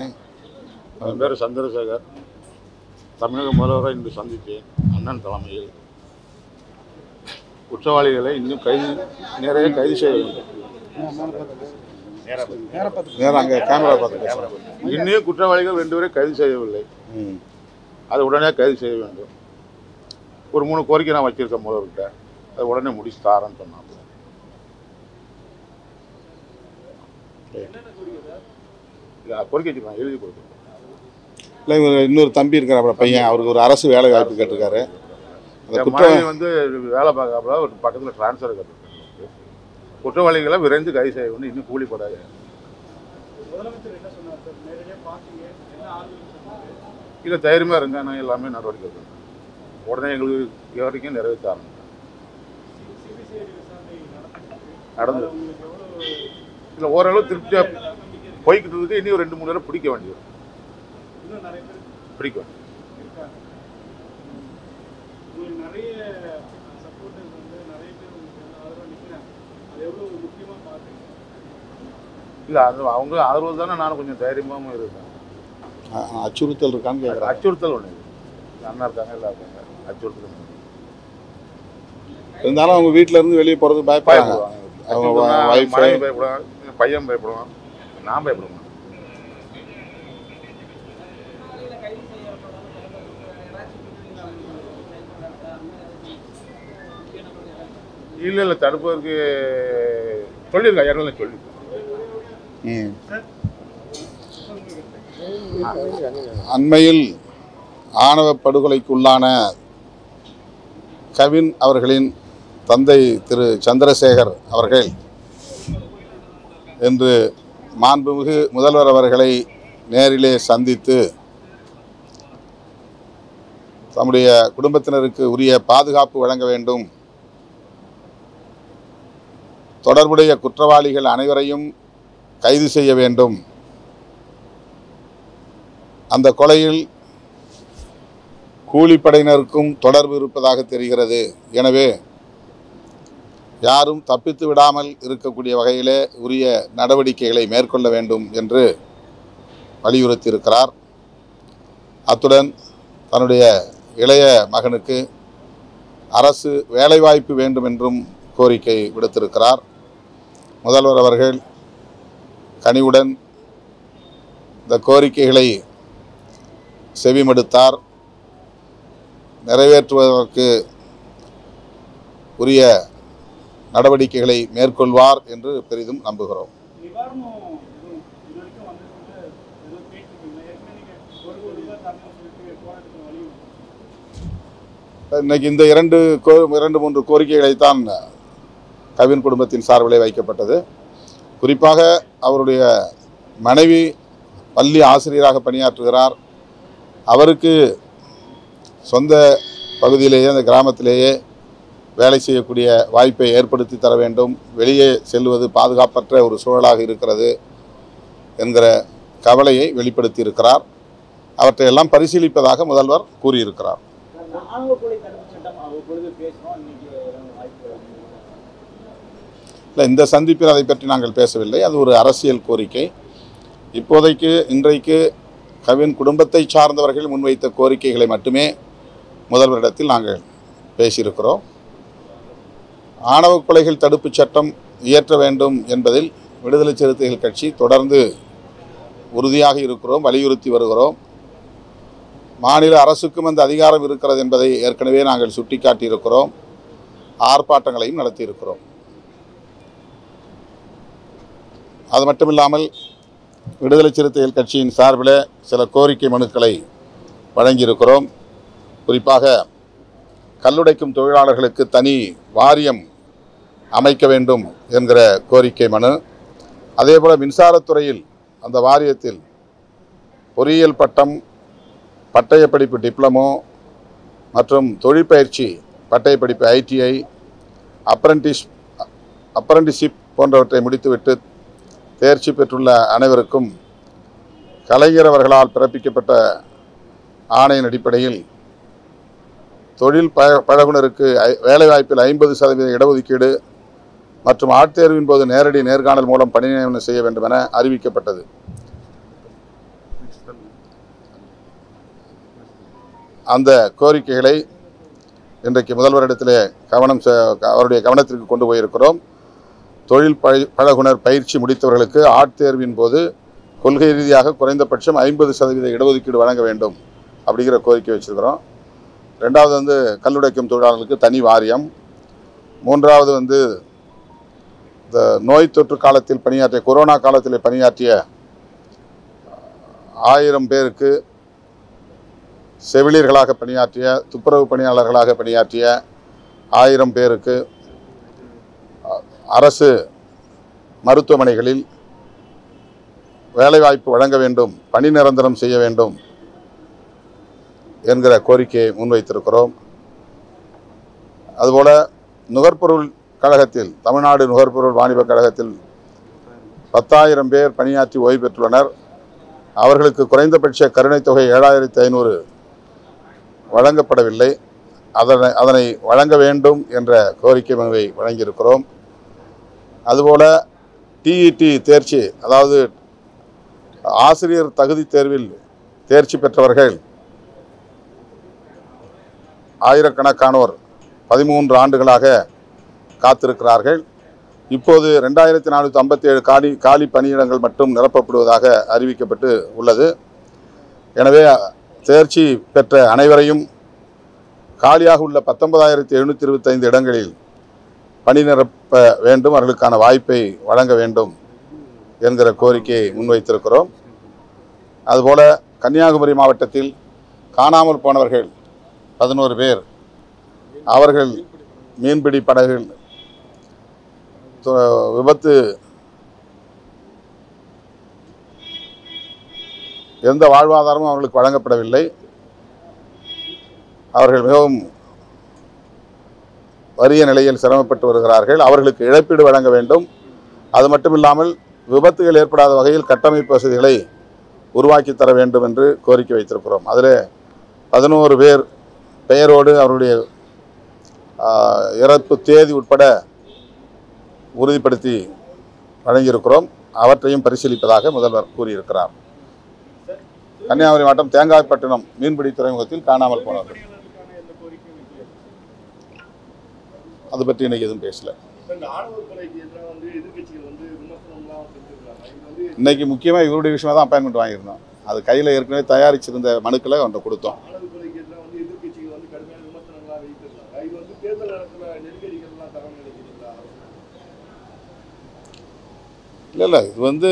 என் பேர் சந்திரசேகர். தமிழக முதல்வரை இன்று சந்தித்தேன். அண்ணன் தலைமையில் குற்றவாளிகளை இன்னும் நிறைய கைது செய்ய வேண்டும். அங்கே கேமரா பார்த்து இன்னும் குற்றவாளிகள் 2 பேரை கைது செய்யவில்லை. அது உடனே கைது செய்ய வேண்டும். ஒரு 3 கோரிக்கை நான் வச்சிருக்கேன் முதல்வர்கிட்ட. அதை உடனே முடிச்சு தாரேன்னு சொன்னாங்க. கோரிக்கை வச்சுருக்காங்க, எழுதி கொடுத்துருக்கேன். இல்லை, இன்னொரு தம்பி இருக்கிற பையன், அவருக்கு ஒரு அரசு வேலை வாய்ப்பு கேட்டிருக்காரு. மனைவி வந்து வேலை பார்க்காப்புல ஒரு பக்கத்தில் டிரான்ஸ்ஃபர் கட்டிருக்காங்க. குற்றவாளிகளை விரைந்து கைது செய்ய வேண்டும். இன்னும் கூலிப்படாது. இல்லை, தைரியமாக இருங்க, நான் எல்லாமே நடவடிக்கை எடுக்கணும். உடனே எங்களுக்கு வரைக்கும் நிறைவேற்றாங்க. நடந்தது இல்லை, ஓரளவு திருப்தியாக போய்கிட்டு இருக்கு. இன்னும் 2-3 பேரை பிடிக்க வேண்டியது. பிடிக்க வேண்டியது. இல்லை, அது அவங்க ஆதரவு தானே நானும் கொஞ்சம் தைரியமாகவும் இருக்கேன். அச்சுறுத்தல் இருக்கான்னு கேட்குறேன். அச்சுறுத்தல் ஒன்று அண்ணா இருக்காங்க, எல்லாம் இருக்காங்க. அச்சுறுத்தல் இருந்தாலும் அவங்க வீட்டில் இருந்து வெளியே போகிறது பயப்படுவாங்க. மனைவி பயப்படுவாங்க, பையன் பயப்படுவான், நான் பயப்படுவேன். இல்லை, தடுப்பதற்கு சொல்லியிருக்கேன், இடத்துல சொல்லியிருக்கேன். அண்மையில் ஆணவ படுகொலைக்குள்ளான கவின் அவர்களின் தந்தை திரு சந்திரசேகர் அவர்கள் இன்று மாண்புமிகு முதல்வர் அவர்களை நேரிலே சந்தித்து தம்முடைய குடும்பத்தினருக்கு உரிய பாதுகாப்பு வழங்க வேண்டும், தொடர்புடைய குற்றவாளிகள் அனைவரையும் கைது செய்ய வேண்டும், அந்த கொலையில் கூலிப்படையினருக்கும் தொடர்பு இருப்பதாக தெரிகிறது, எனவே யாரும் தப்பித்து விடாமல் இருக்கக்கூடிய வகையிலே உரிய நடவடிக்கைகளை மேற்கொள்ள வேண்டும் என்று வலியுறுத்தியிருக்கிறார். அத்துடன் தன்னுடைய இளைய மகனுக்கு அரசு வேலைவாய்ப்பு வேண்டும் என்றும் கோரிக்கை விடுத்திருக்கிறார். முதல்வர் அவர்கள் கனிவுடன் இந்த கோரிக்கைகளை செவிமடுத்தார், நிறைவேற்றுவதற்கு உரிய நடவடிக்கைகளை மேற்கொள்வார் என்று பெரிதும் நம்புகிறோம். இன்னைக்கு இந்த 2-3 கோரிக்கைகளைத்தான் கவின் குடும்பத்தின் சார்பிலே வைக்கப்பட்டது. குறிப்பாக அவருடைய மனைவி பள்ளி ஆசிரியராக பணியாற்றுகிறார். அவருக்கு சொந்த பகுதியிலேயே, அந்த கிராமத்திலேயே வேலை செய்யக்கூடிய வாய்ப்பை ஏற்படுத்தி தர வேண்டும். வெளியே செல்வது பாதுகாப்பற்ற ஒரு சூழலாக இருக்கிறது என்கிற கவலையை வெளிப்படுத்தி இருக்கிறார். அவற்றையெல்லாம் பரிசீலிப்பதாக முதல்வர் கூறியிருக்கிறார். இல்லை, இந்த சந்திப்பில் அதை பற்றி நாங்கள் பேசவில்லை. அது ஒரு அரசியல் கோரிக்கை. இப்போதைக்கு இன்றைக்கு கவின் குடும்பத்தை சார்ந்தவர்கள் முன்வைத்த கோரிக்கைகளை மட்டுமே முதல்வரிடத்தில் நாங்கள் பேசியிருக்கிறோம். ஆணவ கொலைகள் தடுப்பு சட்டம் இயற்ற வேண்டும் என்பதில் விடுதலை சிறுத்தைகள் கட்சி தொடர்ந்து உறுதியாக இருக்கிறோம், வலியுறுத்தி வருகிறோம். மாநில அரசுக்கும் அந்த அதிகாரம் இருக்கிறது என்பதை ஏற்கனவே நாங்கள் சுட்டிக்காட்டியிருக்கிறோம். ஆர்ப்பாட்டங்களையும் நடத்தியிருக்கிறோம். அது மட்டுமில்லாமல் விடுதலை சிறுத்தைகள் கட்சியின் சார்பில் சில கோரிக்கை மனுக்களை வழங்கியிருக்கிறோம். குறிப்பாக கல்லுடைக்கும் தொழிலாளர்களுக்கு தனி வாரியம் அமைக்க வேண்டும் என்கிற கோரிக்கை மனு, அதேபோல் மின்சாரத்துறையில் அந்த வாரியத்தில் பொறியியல் பட்டம், பட்டயப்படிப்பு டிப்ளமோ மற்றும் தொழிற்பயிற்சி பட்டயப்படிப்பு ITI, அப்ரண்டிஸ்ஷிப் போன்றவற்றை முடித்துவிட்டு தேர்ச்சி பெற்றுள்ள அனைவருக்கும் கலைஞர் அவர்களால் பிறப்பிக்கப்பட்ட ஆணையின் அடிப்படையில் தொழில் பழகுனருக்கு வேலைவாய்ப்பில் 50% இடஒதுக்கீடு மற்றும் ஆட்தேர்வின் போது நேரடி நேர்காணல் மூலம் பணி நியமனம் செய்ய வேண்டும் என அறிவிக்கப்பட்டது. அந்த கோரிக்கைகளை இன்றைக்கு முதல்வரிடத்திலே அவருடைய கவனத்திற்கு கொண்டு போயிருக்கிறோம். தொழில் பழகுனர் பயிற்சி முடித்தவர்களுக்கு ஆட்தேர்வின் போது கொள்கை ரீதியாக குறைந்தபட்சம் 50% இடஒதுக்கீடு வழங்க வேண்டும் அப்படிங்கிற கோரிக்கை வச்சிருக்கிறோம். ரெண்டாவது கல்லுடைக்கும் தொழிலாளர்களுக்கு தனி வாரியம். மூன்றாவது இந்த நோய் தொற்று காலத்தில் பணியாற்றிய கொரோனா காலத்தில் பணியாற்றிய 1000 பேருக்கு செவிலியர்களாக பணியாற்றிய துப்புரவு பணியாளர்களாக பணியாற்றிய 1000 பேருக்கு அரசு மருத்துவமனைகளில் வேலைவாய்ப்பு வழங்க வேண்டும், பணி நிரந்தரம் செய்ய வேண்டும் என்கிற கோரிக்கையை முன்வைத்திருக்கிறோம். அதுபோல நுகர்பொருள் கழகத்தில், தமிழ்நாடு நுகர்பொருள் வாணிப கழகத்தில் 10,000 பேர் பணியாற்றி ஓய்வு பெற்றுள்ளனர். அவர்களுக்கு குறைந்தபட்ச கருணைத் தொகை 7,500 வழங்கப்படவில்லை. அதனை வழங்க வேண்டும் என்ற கோரிக்கை மனுவை வழங்கியிருக்கிறோம். அதுபோல டிஇடி தேர்ச்சி, அதாவது ஆசிரியர் தகுதி தேர்வில் தேர்ச்சி பெற்றவர்கள் ஆயிரக்கணக்கானோர் 13 ஆண்டுகளாக காத்திருக்கிறார்கள். இப்போது 2457 காலி பணியிடங்கள் மட்டும் நிரப்பப்படுவதாக அறிவிக்கப்பட்டு உள்ளது. எனவே தேர்ச்சி பெற்ற அனைவரையும் காலியாக உள்ள 19,725 இடங்களில் பணி நிரப்ப வேண்டும், அவர்களுக்கான வாய்ப்பை வழங்க வேண்டும் என்கிற கோரிக்கையை முன்வைத்திருக்கிறோம். அதுபோல கன்னியாகுமரி மாவட்டத்தில் காணாமல் போனவர்கள் 11 பேர், அவர்கள் மீன்பிடி படகுகள் விபத்து எந்த வாழ்வாதாரமும் அவர்களுக்கு வழங்கப்படவில்லை. அவர்கள் மிகவும் வறிய நிலையில் சிரமப்பட்டு வருகிறார்கள். அவர்களுக்கு இழப்பீடு வழங்க வேண்டும். அது மட்டுமில்லாமல் விபத்துகள் ஏற்படாத வகையில் கட்டமைப்பு வசதிகளை உருவாக்கி தர வேண்டும் என்று கோரிக்கை வைத்திருக்கிறோம். அதில் 11 பேர் பெயரோடு அவருடைய இறப்பு தேதி உட்பட உறுதிப்படுத்தி வழங்கியிருக்கிறோம். அவற்றையும் பரிசீலிப்பதாக முதல்வர் கூறியிருக்கிறார். கன்னியாகுமரி மாவட்டம் தேங்காய்பட்டினம் மீன்பிடி துறைமுகத்தில் காணாமல் போனவர்கள், அது பற்றி இன்னைக்கு எதுவும் பேசல. இன்னைக்கு முக்கியமாக இவருடைய விஷயமா தான் அப்பாயின்மெண்ட் வாங்கியிருந்தோம். அது கையில் ஏற்கனவே தயாரிச்சிருந்த மனுக்களை அவன்கிட்ட கொடுத்தோம். இல்லை, இது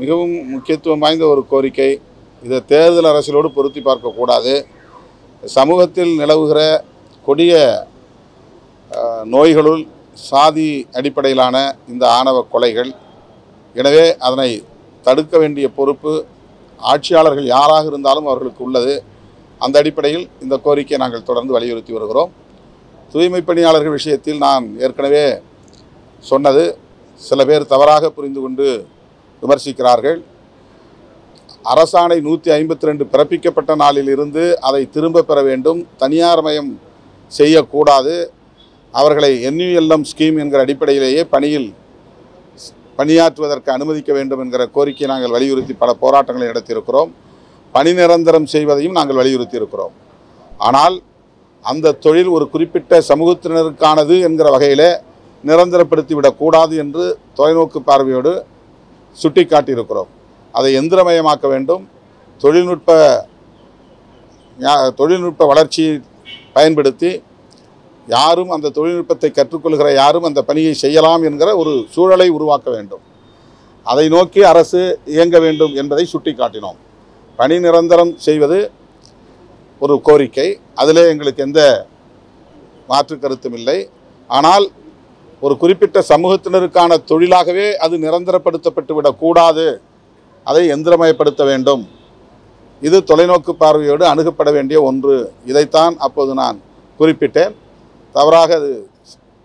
மிகவும் முக்கியத்துவம் வாய்ந்த ஒரு கோரிக்கை. இதை தேர்தல் அரசியலோடு பொருத்தி பார்க்கக்கூடாது. சமூகத்தில் நிலவுகிற கொடிய நோய்களுள் சாதி அடிப்படையிலான இந்த ஆணவ கொலைகள். எனவே அதனை தடுக்க வேண்டிய பொறுப்பு ஆட்சியாளர்கள் யாராக இருந்தாலும் அவர்களுக்கு உள்ளது. அந்த அடிப்படையில் இந்த கோரிக்கையை நாங்கள் தொடர்ந்து வலியுறுத்தி வருகிறோம். தூய்மை பணியாளர்கள் விஷயத்தில் நான் ஏற்கனவே சொன்னது, சில பேர் தவறாக புரிந்து கொண்டு விமர்சிக்கிறார்கள். அரசாணை 152 பிறப்பிக்கப்பட்ட நாளில் இருந்து அதை திரும்ப பெற வேண்டும், தனியார் மயம் செய்யக்கூடாது, அவர்களை NULM ஸ்கீம் என்கிற அடிப்படையிலேயே பணியாற்றுவதற்கு அனுமதிக்க வேண்டும் என்கிற கோரிக்கையை நாங்கள் வலியுறுத்தி பல போராட்டங்களை நடத்தியிருக்கிறோம். பணி நிரந்தரம் செய்வதையும் நாங்கள் வலியுறுத்தி இருக்கிறோம். ஆனால் அந்த தொழில் ஒரு குறிப்பிட்ட சமூகத்தினருக்கானது என்கிற வகையிலே நிரந்தரப்படுத்திவிடக்கூடாது என்று தொலைநோக்கு பார்வையோடு சுட்டிக்காட்டியிருக்கிறோம். அதை எந்திரமயமாக்க வேண்டும். தொழில்நுட்ப வளர்ச்சியை பயன்படுத்தி யாரும் அந்த தொழில்நுட்பத்தை கற்றுக்கொள்கிற யாரும் அந்த பணியை செய்யலாம் என்கிற ஒரு சூழலை உருவாக்க வேண்டும். அதை நோக்கி அரசு இயங்க வேண்டும் என்பதை சுட்டிக்காட்டினோம். பணி நிரந்தரம் செய்வது ஒரு கோரிக்கை, அதிலே எங்களுக்கு எந்த மாற்று கருத்தும் இல்லை. ஆனால் ஒரு குறிப்பிட்ட சமூகத்தினருக்கான தொழிலாகவே அது நிரந்தரப்படுத்தப்பட்டு விடக்கூடாது, அதை எந்திரமயப்படுத்த வேண்டும். இது தொலைநோக்கு பார்வையோடு அணுகப்பட வேண்டிய ஒன்று. இதைத்தான் அப்போது நான் குறிப்பிட்டேன். தவறாக அது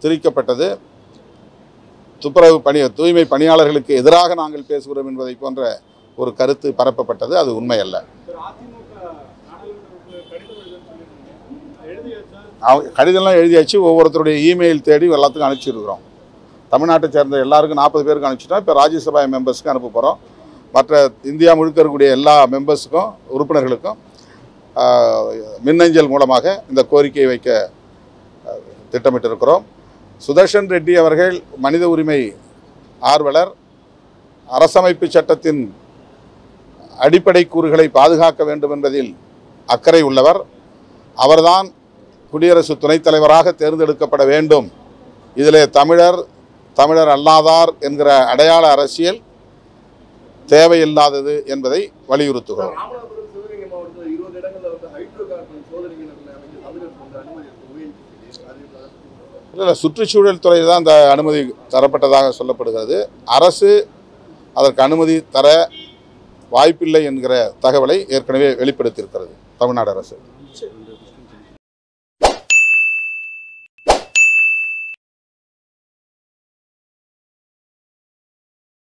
திரிக்கப்பட்டது. தூய்மை பணியாளர்களுக்கு எதிராக நாங்கள் பேசுகிறோம் என்பதை போன்ற ஒரு கருத்து பரப்பப்பட்டது. அது உண்மை அல்ல. கடிதம்லாம் எழுதியாச்சு. ஒவ்வொருத்தருடைய இமெயில் தேடி எல்லாத்துக்கும் அனுப்பிச்சிருக்கிறோம். தமிழ்நாட்டை சேர்ந்த எல்லாருக்கும் 40 பேருக்கு அனுப்பிச்சிட்டோம். இப்போ ராஜ்யசபா மெம்பர்ஸ்க்கு அனுப்ப போகிறோம். மற்ற இந்தியா முழுக்க இருக்கக்கூடிய எல்லா மெம்பர்ஸுக்கும் உறுப்பினர்களுக்கும் மின்னஞ்சல் மூலமாக இந்த கோரிக்கையை வைக்க திட்டமிட்டிருக்கிறோம். சுதர்ஷன் ரெட்டி அவர்கள் மனித உரிமை ஆர்வலர், அரசமைப்பு சட்டத்தின் அடிப்படை கூறுகளை பாதுகாக்க வேண்டும் என்பதில் அக்கறை உள்ளவர். அவர்தான் குடியரசு துணைத் தலைவராக தேர்ந்தெடுக்கப்பட வேண்டும். இதிலே தமிழர் அல்லாதார் என்கிற அடையாள அரசியல் தேவையில்லாதது என்பதை வலியுறுத்துகிறோம். இல்லை, சுற்றுச்சூழல் துறை தான் அந்த அனுமதி தரப்பட்டதாக சொல்லப்படுகிறது. அரசு அதற்கு அனுமதி தர வாய்ப்பில்லை என்கிற தகவலை ஏற்கனவே வெளிப்படுத்தியிருக்கிறது தமிழ்நாடு அரசு.